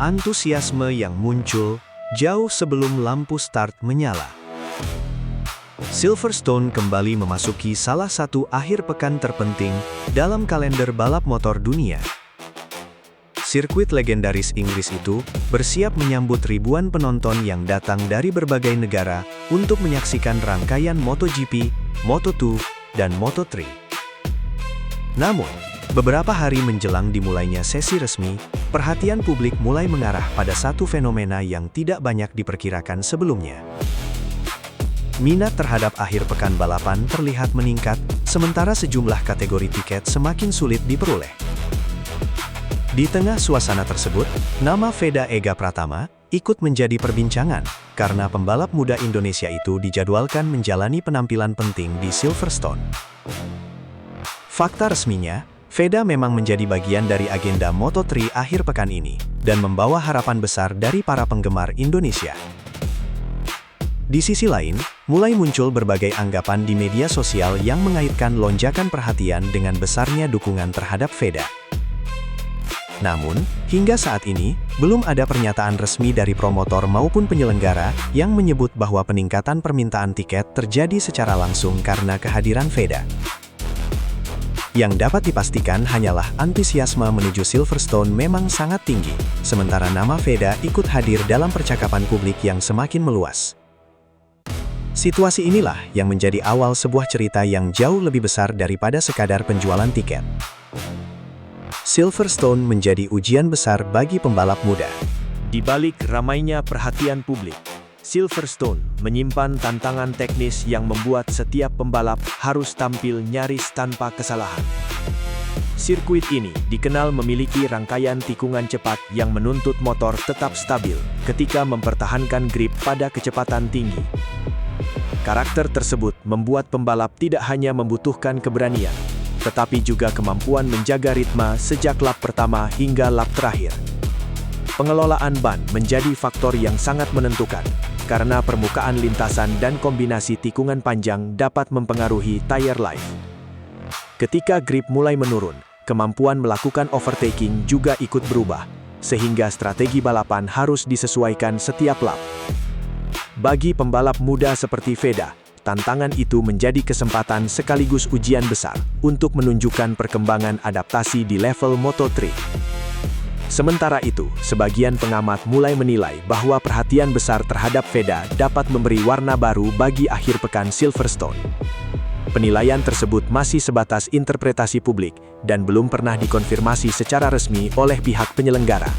Antusiasme yang muncul jauh sebelum lampu start menyala. Silverstone kembali memasuki salah satu akhir pekan terpenting dalam kalender balap motor dunia. Sirkuit legendaris Inggris itu bersiap menyambut ribuan penonton yang datang dari berbagai negara untuk menyaksikan rangkaian MotoGP, Moto2, dan Moto3. Namun, beberapa hari menjelang dimulainya sesi resmi, perhatian publik mulai mengarah pada satu fenomena yang tidak banyak diperkirakan sebelumnya. Minat terhadap akhir pekan balapan terlihat meningkat, sementara sejumlah kategori tiket semakin sulit diperoleh. Di tengah suasana tersebut, nama Veda Ega Pratama ikut menjadi perbincangan karena pembalap muda Indonesia itu dijadwalkan menjalani penampilan penting di Silverstone. Fakta resminya, Veda memang menjadi bagian dari agenda Moto3 akhir pekan ini dan membawa harapan besar dari para penggemar Indonesia. Di sisi lain, mulai muncul berbagai anggapan di media sosial yang mengaitkan lonjakan perhatian dengan besarnya dukungan terhadap Veda. Namun, hingga saat ini, belum ada pernyataan resmi dari promotor maupun penyelenggara yang menyebut bahwa peningkatan permintaan tiket terjadi secara langsung karena kehadiran Veda. Yang dapat dipastikan hanyalah antusiasme menuju Silverstone memang sangat tinggi, sementara nama Veda ikut hadir dalam percakapan publik yang semakin meluas. Situasi inilah yang menjadi awal sebuah cerita yang jauh lebih besar daripada sekadar penjualan tiket. Silverstone menjadi ujian besar bagi pembalap muda. Di balik ramainya perhatian publik, Silverstone menyimpan tantangan teknis yang membuat setiap pembalap harus tampil nyaris tanpa kesalahan. Sirkuit ini dikenal memiliki rangkaian tikungan cepat yang menuntut motor tetap stabil ketika mempertahankan grip pada kecepatan tinggi. Karakter tersebut membuat pembalap tidak hanya membutuhkan keberanian, tetapi juga kemampuan menjaga ritme sejak lap pertama hingga lap terakhir. Pengelolaan ban menjadi faktor yang sangat menentukan, karena permukaan lintasan dan kombinasi tikungan panjang dapat mempengaruhi tire life. Ketika grip mulai menurun, kemampuan melakukan overtaking juga ikut berubah, sehingga strategi balapan harus disesuaikan setiap lap. Bagi pembalap muda seperti Veda, tantangan itu menjadi kesempatan sekaligus ujian besar untuk menunjukkan perkembangan adaptasi di level Moto3. Sementara itu, sebagian pengamat mulai menilai bahwa perhatian besar terhadap Veda dapat memberi warna baru bagi akhir pekan Silverstone. Penilaian tersebut masih sebatas interpretasi publik dan belum pernah dikonfirmasi secara resmi oleh pihak penyelenggara.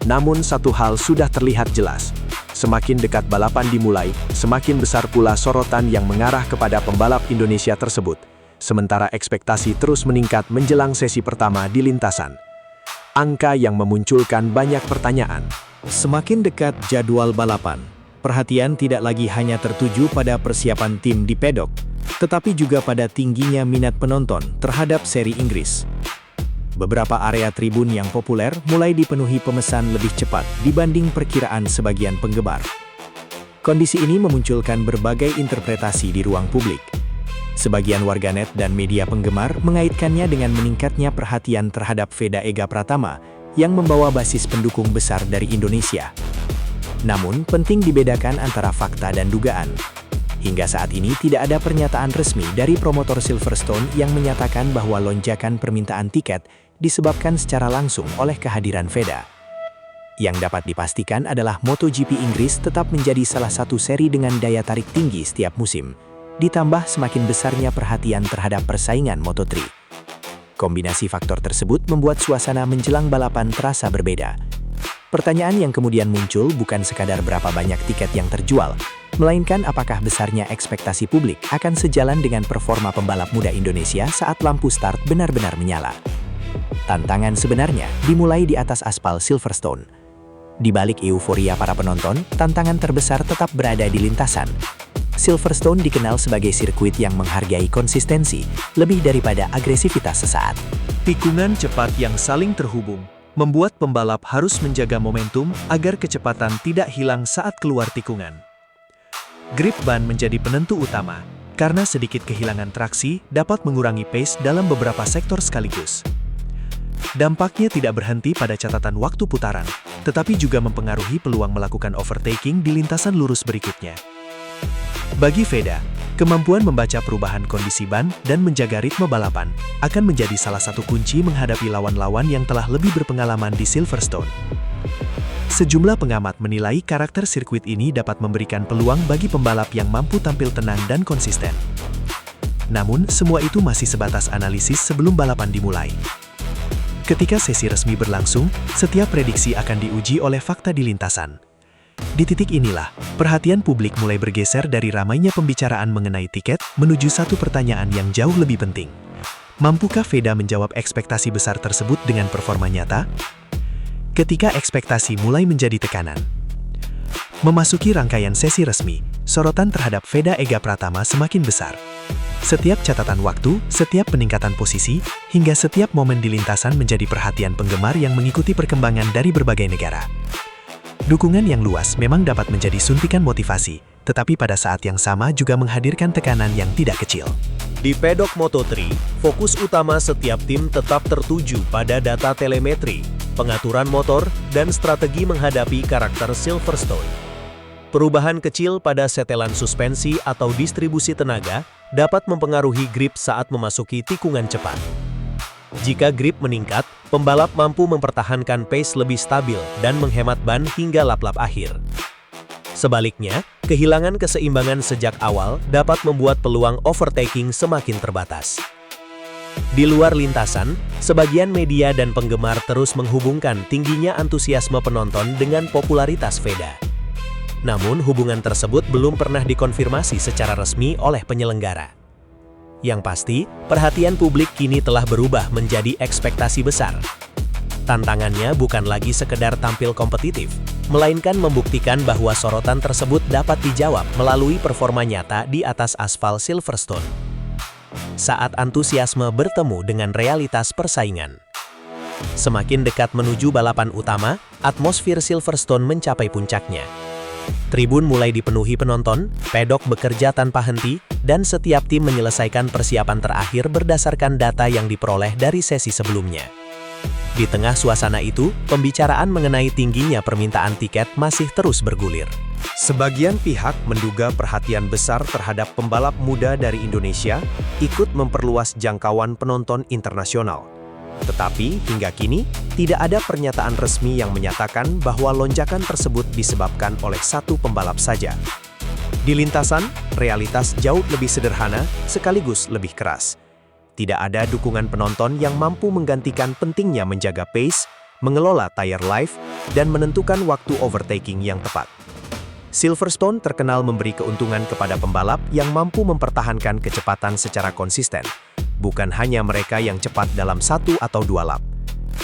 Namun satu hal sudah terlihat jelas. Semakin dekat balapan dimulai, semakin besar pula sorotan yang mengarah kepada pembalap Indonesia tersebut, sementara ekspektasi terus meningkat menjelang sesi pertama di lintasan. Angka yang memunculkan banyak pertanyaan. Semakin dekat jadwal balapan, perhatian tidak lagi hanya tertuju pada persiapan tim di pedok, tetapi juga pada tingginya minat penonton terhadap seri Inggris. Beberapa area tribun yang populer mulai dipenuhi pemesan lebih cepat dibanding perkiraan sebagian penggemar. Kondisi ini memunculkan berbagai interpretasi di ruang publik. Sebagian warganet dan media penggemar mengaitkannya dengan meningkatnya perhatian terhadap Veda Ega Pratama yang membawa basis pendukung besar dari Indonesia. Namun, penting dibedakan antara fakta dan dugaan. Hingga saat ini tidak ada pernyataan resmi dari promotor Silverstone yang menyatakan bahwa lonjakan permintaan tiket disebabkan secara langsung oleh kehadiran Veda. Yang dapat dipastikan adalah MotoGP Inggris tetap menjadi salah satu seri dengan daya tarik tinggi setiap musim, ditambah semakin besarnya perhatian terhadap persaingan Moto3. Kombinasi faktor tersebut membuat suasana menjelang balapan terasa berbeda. Pertanyaan yang kemudian muncul bukan sekadar berapa banyak tiket yang terjual, melainkan apakah besarnya ekspektasi publik akan sejalan dengan performa pembalap muda Indonesia saat lampu start benar-benar menyala. Tantangan sebenarnya dimulai di atas aspal Silverstone. Di balik euforia para penonton, tantangan terbesar tetap berada di lintasan. Silverstone dikenal sebagai sirkuit yang menghargai konsistensi, lebih daripada agresivitas sesaat. Tikungan cepat yang saling terhubung membuat pembalap harus menjaga momentum agar kecepatan tidak hilang saat keluar tikungan. Grip ban menjadi penentu utama, karena sedikit kehilangan traksi dapat mengurangi pace dalam beberapa sektor sekaligus. Dampaknya tidak berhenti pada catatan waktu putaran, tetapi juga mempengaruhi peluang melakukan overtaking di lintasan lurus berikutnya. Bagi Veda, kemampuan membaca perubahan kondisi ban dan menjaga ritme balapan akan menjadi salah satu kunci menghadapi lawan-lawan yang telah lebih berpengalaman di Silverstone. Sejumlah pengamat menilai karakter sirkuit ini dapat memberikan peluang bagi pembalap yang mampu tampil tenang dan konsisten. Namun, semua itu masih sebatas analisis sebelum balapan dimulai. Ketika sesi resmi berlangsung, setiap prediksi akan diuji oleh fakta di lintasan. Di titik inilah, perhatian publik mulai bergeser dari ramainya pembicaraan mengenai tiket menuju satu pertanyaan yang jauh lebih penting. Mampukah Veda menjawab ekspektasi besar tersebut dengan performa nyata? Ketika ekspektasi mulai menjadi tekanan. Memasuki rangkaian sesi resmi, sorotan terhadap Veda Ega Pratama semakin besar. Setiap catatan waktu, setiap peningkatan posisi, hingga setiap momen di lintasan menjadi perhatian penggemar yang mengikuti perkembangan dari berbagai negara. Dukungan yang luas memang dapat menjadi suntikan motivasi, tetapi pada saat yang sama juga menghadirkan tekanan yang tidak kecil. Di pedok Moto3, fokus utama setiap tim tetap tertuju pada data telemetri, pengaturan motor, dan strategi menghadapi karakter Silverstone. Perubahan kecil pada setelan suspensi atau distribusi tenaga dapat mempengaruhi grip saat memasuki tikungan cepat. Jika grip meningkat, pembalap mampu mempertahankan pace lebih stabil dan menghemat ban hingga lap-lap akhir. Sebaliknya, kehilangan keseimbangan sejak awal dapat membuat peluang overtaking semakin terbatas. Di luar lintasan, sebagian media dan penggemar terus menghubungkan tingginya antusiasme penonton dengan popularitas Veda. Namun, hubungan tersebut belum pernah dikonfirmasi secara resmi oleh penyelenggara. Yang pasti, perhatian publik kini telah berubah menjadi ekspektasi besar. Tantangannya bukan lagi sekedar tampil kompetitif, melainkan membuktikan bahwa sorotan tersebut dapat dijawab melalui performa nyata di atas aspal Silverstone. Saat antusiasme bertemu dengan realitas persaingan. Semakin dekat menuju balapan utama, atmosfer Silverstone mencapai puncaknya. Tribun mulai dipenuhi penonton, pedok bekerja tanpa henti, dan setiap tim menyelesaikan persiapan terakhir berdasarkan data yang diperoleh dari sesi sebelumnya. Di tengah suasana itu, pembicaraan mengenai tingginya permintaan tiket masih terus bergulir. Sebagian pihak menduga perhatian besar terhadap pembalap muda dari Indonesia ikut memperluas jangkauan penonton internasional. Tetapi, hingga kini, tidak ada pernyataan resmi yang menyatakan bahwa lonjakan tersebut disebabkan oleh satu pembalap saja. Di lintasan, realitas jauh lebih sederhana sekaligus lebih keras. Tidak ada dukungan penonton yang mampu menggantikan pentingnya menjaga pace, mengelola tire life, dan menentukan waktu overtaking yang tepat. Silverstone terkenal memberi keuntungan kepada pembalap yang mampu mempertahankan kecepatan secara konsisten, bukan hanya mereka yang cepat dalam 1 atau 2 lap.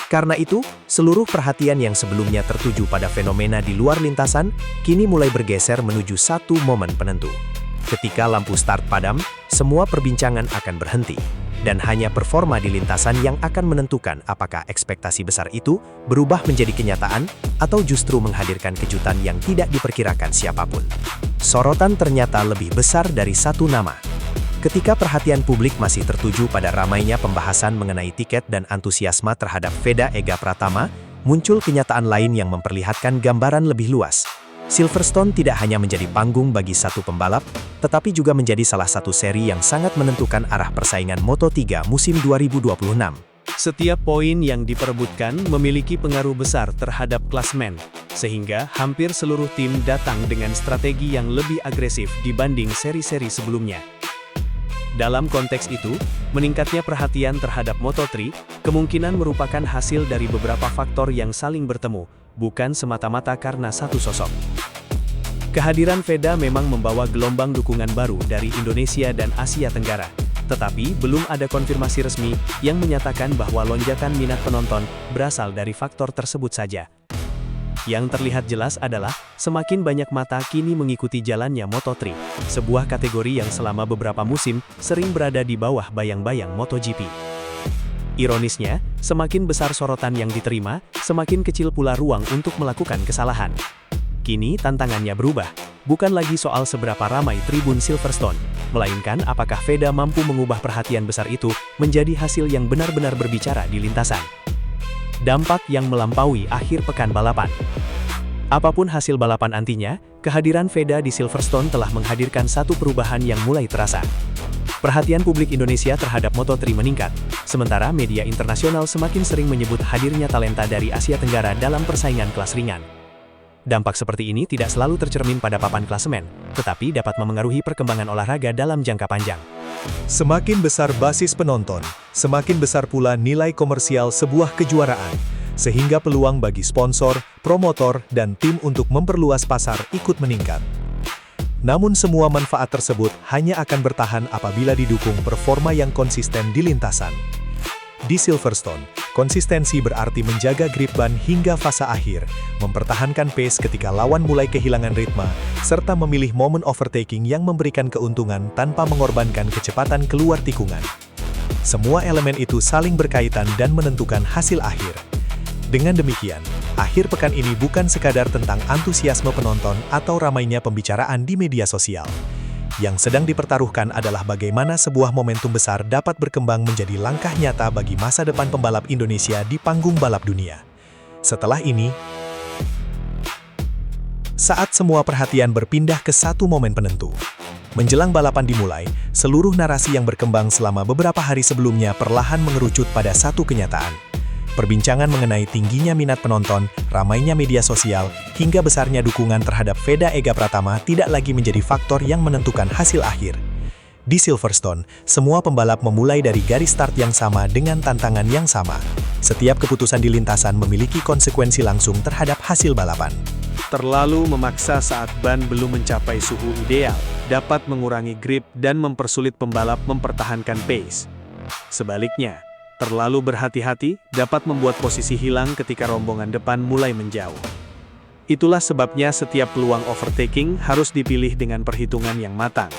Karena itu, seluruh perhatian yang sebelumnya tertuju pada fenomena di luar lintasan, kini mulai bergeser menuju satu momen penentu. Ketika lampu start padam, semua perbincangan akan berhenti, dan hanya performa di lintasan yang akan menentukan apakah ekspektasi besar itu berubah menjadi kenyataan atau justru menghadirkan kejutan yang tidak diperkirakan siapapun. Sorotan ternyata lebih besar dari satu nama. Ketika perhatian publik masih tertuju pada ramainya pembahasan mengenai tiket dan antusiasme terhadap Veda Ega Pratama, muncul kenyataan lain yang memperlihatkan gambaran lebih luas. Silverstone tidak hanya menjadi panggung bagi satu pembalap, tetapi juga menjadi salah satu seri yang sangat menentukan arah persaingan Moto3 musim 2026. Setiap poin yang diperebutkan memiliki pengaruh besar terhadap klasemen, sehingga hampir seluruh tim datang dengan strategi yang lebih agresif dibanding seri-seri sebelumnya. Dalam konteks itu, meningkatnya perhatian terhadap Moto3 kemungkinan merupakan hasil dari beberapa faktor yang saling bertemu, bukan semata-mata karena satu sosok. Kehadiran Veda memang membawa gelombang dukungan baru dari Indonesia dan Asia Tenggara, tetapi belum ada konfirmasi resmi yang menyatakan bahwa lonjakan minat penonton berasal dari faktor tersebut saja. Yang terlihat jelas adalah, semakin banyak mata kini mengikuti jalannya Moto3, sebuah kategori yang selama beberapa musim sering berada di bawah bayang-bayang MotoGP. Ironisnya, semakin besar sorotan yang diterima, semakin kecil pula ruang untuk melakukan kesalahan. Kini tantangannya berubah, bukan lagi soal seberapa ramai tribun Silverstone, melainkan apakah Veda mampu mengubah perhatian besar itu menjadi hasil yang benar-benar berbicara di lintasan. dampak yang melampaui akhir pekan balapan. Apapun hasil balapan nantinya, kehadiran Veda di Silverstone telah menghadirkan satu perubahan yang mulai terasa. Perhatian publik Indonesia terhadap Moto3 meningkat, sementara media internasional semakin sering menyebut hadirnya talenta dari Asia Tenggara dalam persaingan kelas ringan. Dampak seperti ini tidak selalu tercermin pada papan klasemen, tetapi dapat memengaruhi perkembangan olahraga dalam jangka panjang. Semakin besar basis penonton, semakin besar pula nilai komersial sebuah kejuaraan, sehingga peluang bagi sponsor, promotor, dan tim untuk memperluas pasar ikut meningkat. Namun semua manfaat tersebut hanya akan bertahan apabila didukung performa yang konsisten di lintasan. Di Silverstone, konsistensi berarti menjaga grip ban hingga fase akhir, mempertahankan pace ketika lawan mulai kehilangan ritme, serta memilih momen overtaking yang memberikan keuntungan tanpa mengorbankan kecepatan keluar tikungan. Semua elemen itu saling berkaitan dan menentukan hasil akhir. Dengan demikian, akhir pekan ini bukan sekadar tentang antusiasme penonton atau ramainya pembicaraan di media sosial. Yang sedang dipertaruhkan adalah bagaimana sebuah momentum besar dapat berkembang menjadi langkah nyata bagi masa depan pembalap Indonesia di panggung balap dunia. Setelah ini, saat semua perhatian berpindah ke satu momen penentu. Menjelang balapan dimulai, seluruh narasi yang berkembang selama beberapa hari sebelumnya perlahan mengerucut pada satu kenyataan. Perbincangan mengenai tingginya minat penonton, ramainya media sosial, hingga besarnya dukungan terhadap Veda Ega Pratama tidak lagi menjadi faktor yang menentukan hasil akhir. Di Silverstone, semua pembalap memulai dari garis start yang sama dengan tantangan yang sama. Setiap keputusan di lintasan memiliki konsekuensi langsung terhadap hasil balapan. Terlalu memaksa saat ban belum mencapai suhu ideal, dapat mengurangi grip dan mempersulit pembalap mempertahankan pace. Sebaliknya, terlalu berhati-hati dapat membuat posisi hilang ketika rombongan depan mulai menjauh. Itulah sebabnya setiap peluang overtaking harus dipilih dengan perhitungan yang matang.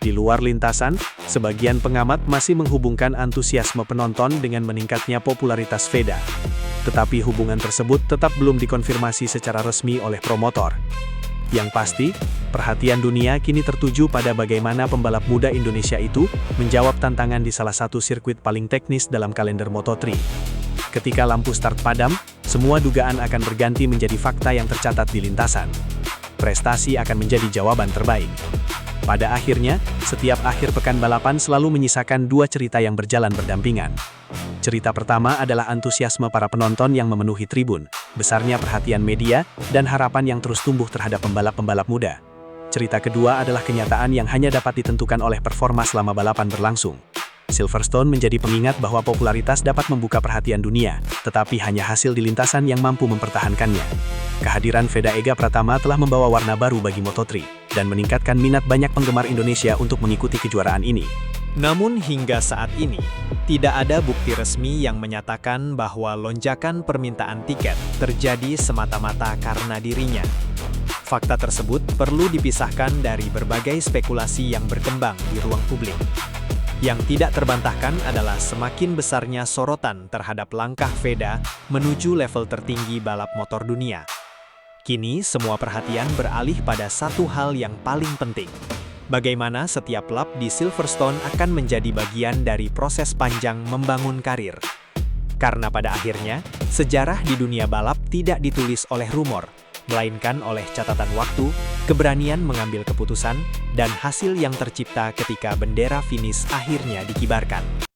Di luar lintasan, sebagian pengamat masih menghubungkan antusiasme penonton dengan meningkatnya popularitas Veda. Tetapi hubungan tersebut tetap belum dikonfirmasi secara resmi oleh promotor. Yang pasti, perhatian dunia kini tertuju pada bagaimana pembalap muda Indonesia itu menjawab tantangan di salah satu sirkuit paling teknis dalam kalender Moto3. Ketika lampu start padam, semua dugaan akan berganti menjadi fakta yang tercatat di lintasan. Prestasi akan menjadi jawaban terbaik. Pada akhirnya, setiap akhir pekan balapan selalu menyisakan dua cerita yang berjalan berdampingan. Cerita pertama adalah antusiasme para penonton yang memenuhi tribun, besarnya perhatian media, dan harapan yang terus tumbuh terhadap pembalap-pembalap muda. Cerita kedua adalah kenyataan yang hanya dapat ditentukan oleh performa selama balapan berlangsung. Silverstone menjadi pengingat bahwa popularitas dapat membuka perhatian dunia, tetapi hanya hasil di lintasan yang mampu mempertahankannya. Kehadiran Veda Ega Pratama telah membawa warna baru bagi Moto3, dan meningkatkan minat banyak penggemar Indonesia untuk mengikuti kejuaraan ini. Namun hingga saat ini, tidak ada bukti resmi yang menyatakan bahwa lonjakan permintaan tiket terjadi semata-mata karena dirinya. Fakta tersebut perlu dipisahkan dari berbagai spekulasi yang berkembang di ruang publik. Yang tidak terbantahkan adalah semakin besarnya sorotan terhadap langkah Veda menuju level tertinggi balap motor dunia. Kini semua perhatian beralih pada satu hal yang paling penting. Bagaimana setiap lap di Silverstone akan menjadi bagian dari proses panjang membangun karir. Karena pada akhirnya, sejarah di dunia balap tidak ditulis oleh rumor, melainkan oleh catatan waktu, keberanian mengambil keputusan, dan hasil yang tercipta ketika bendera finish akhirnya dikibarkan.